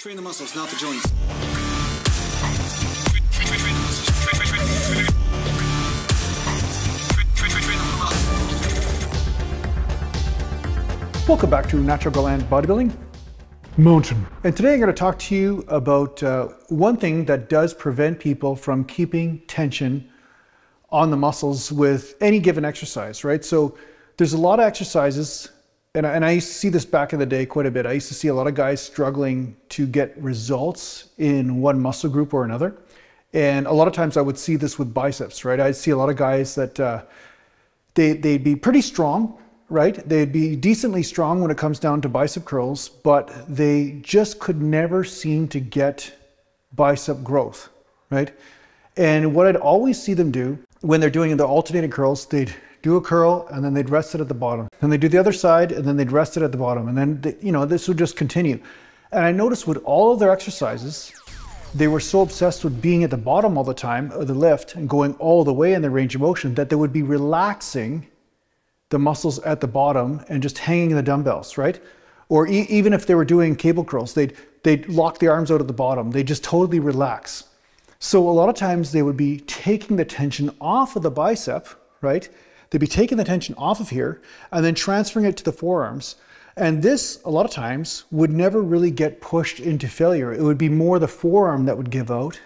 Train the muscles, not the joints. Welcome back to Natural Gallant Bodybuilding Mountain. And today I'm going to talk to you about one thing that does prevent people from keeping tension on the muscles with any given exercise, right? So there's a lot of exercises, and I used to see this back in the day quite a bit. I used to see a lot of guys struggling to get results in one muscle group or another. And a lot of times I would see this with biceps, right? I'd see a lot of guys that they'd be pretty strong, right? They'd be decently strong when it comes down to bicep curls, but they just could never seem to get bicep growth, right? And what I'd always see them do when they're doing the alternating curls, they'd do a curl and then they'd rest it at the bottom. Then they'd do the other side and then they'd rest it at the bottom. And then, this would just continue. And I noticed with all of their exercises, they were so obsessed with being at the bottom all the time of the lift and going all the way in their range of motion that they would be relaxing the muscles at the bottom and just hanging the dumbbells, right? Or even if they were doing cable curls, they'd lock the arms out at the bottom. They just totally relax. So a lot of times they would be taking the tension off of the bicep, right? They'd be taking the tension off of here and then transferring it to the forearms. And this, a lot of times, would never really get pushed into failure. It would be more the forearm that would give out,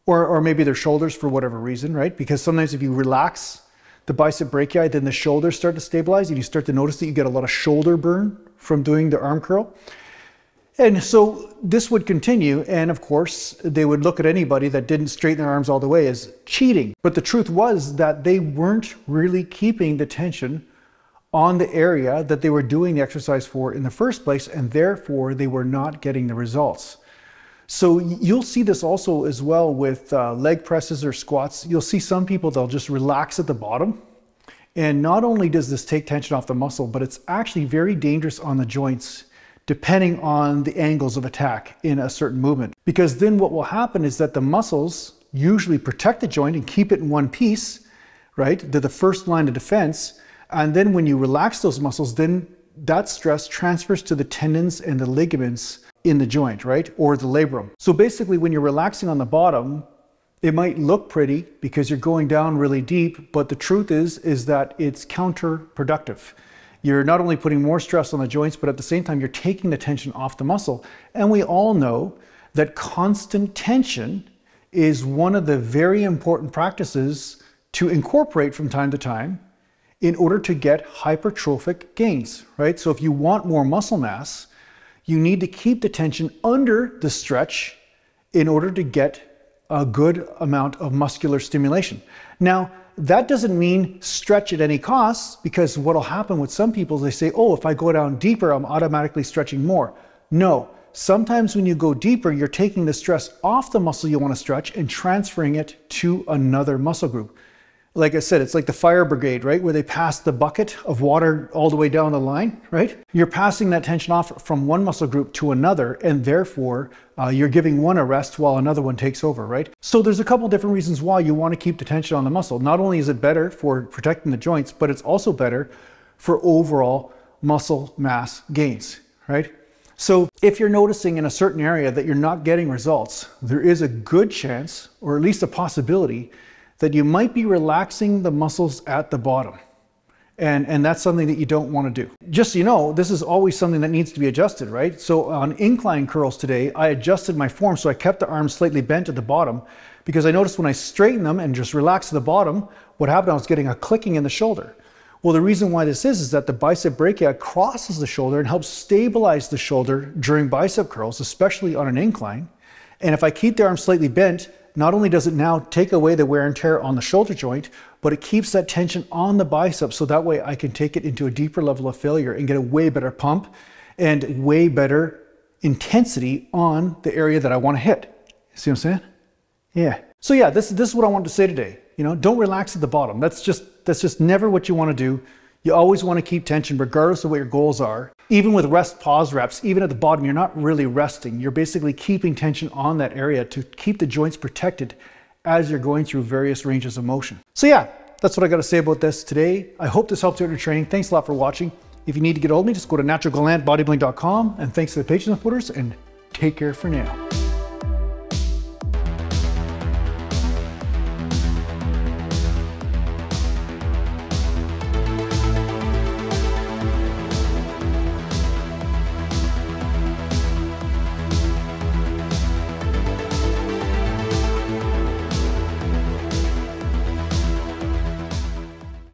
or maybe their shoulders for whatever reason, right? Because sometimes if you relax the bicep brachii, then the shoulders start to stabilize and you start to notice that you get a lot of shoulder burn from doing the arm curl. And so this would continue, and of course they would look at anybody that didn't straighten their arms all the way as cheating. But the truth was that they weren't really keeping the tension on the area that they were doing the exercise for in the first place, and therefore they were not getting the results. So you'll see this also as well with leg presses or squats. You'll see some people, they'll just relax at the bottom. And not only does this take tension off the muscle, but it's actually very dangerous on the joints depending on the angles of attack in a certain movement. Because then what will happen is that the muscles usually protect the joint and keep it in one piece, right? They're the first line of defense. And then when you relax those muscles, then that stress transfers to the tendons and the ligaments in the joint, right? Or the labrum. So basically when you're relaxing on the bottom, it might look pretty because you're going down really deep, but the truth is that it's counterproductive. You're not only putting more stress on the joints, but at the same time, you're taking the tension off the muscle. And we all know that constant tension is one of the very important practices to incorporate from time to time in order to get hypertrophic gains, right? So if you want more muscle mass, you need to keep the tension under the stretch in order to get a good amount of muscular stimulation. Now, that doesn't mean stretch at any cost, because what'll happen with some people is they say, oh, if I go down deeper, I'm automatically stretching more. No, sometimes when you go deeper, you're taking the stress off the muscle you want to stretch and transferring it to another muscle group. Like I said, it's like the fire brigade, right? Where they pass the bucket of water all the way down the line, right? You're passing that tension off from one muscle group to another, and therefore you're giving one a rest while another one takes over, right? So there's a couple different reasons why you want to keep the tension on the muscle. Not only is it better for protecting the joints, but it's also better for overall muscle mass gains, right? So if you're noticing in a certain area that you're not getting results, there is a good chance, or at least a possibility, that you might be relaxing the muscles at the bottom. And that's something that you don't want to do. Just so you know, this is always something that needs to be adjusted, right? So on incline curls today, I adjusted my form so I kept the arms slightly bent at the bottom, because I noticed when I straightened them and just relaxed at the bottom, what happened, I was getting a clicking in the shoulder. Well, the reason why this is that the bicep brachii crosses the shoulder and helps stabilize the shoulder during bicep curls, especially on an incline. And if I keep the arm slightly bent, not only does it now take away the wear and tear on the shoulder joint, but it keeps that tension on the bicep, so that way I can take it into a deeper level of failure and get a way better pump and way better intensity on the area that I want to hit. See what I'm saying? Yeah. So yeah, this is what I wanted to say today. Don't relax at the bottom. That's just never what you want to do. You always want to keep tension regardless of what your goals are. Even with rest pause reps, even at the bottom, you're not really resting. You're basically keeping tension on that area to keep the joints protected as you're going through various ranges of motion. So yeah, that's what I got to say about this today. I hope this helped you in your training. Thanks a lot for watching. If you need to get hold of me, just go to naturalgallantbodybuilding.com, and thanks to the Patreon supporters, and Take care for now.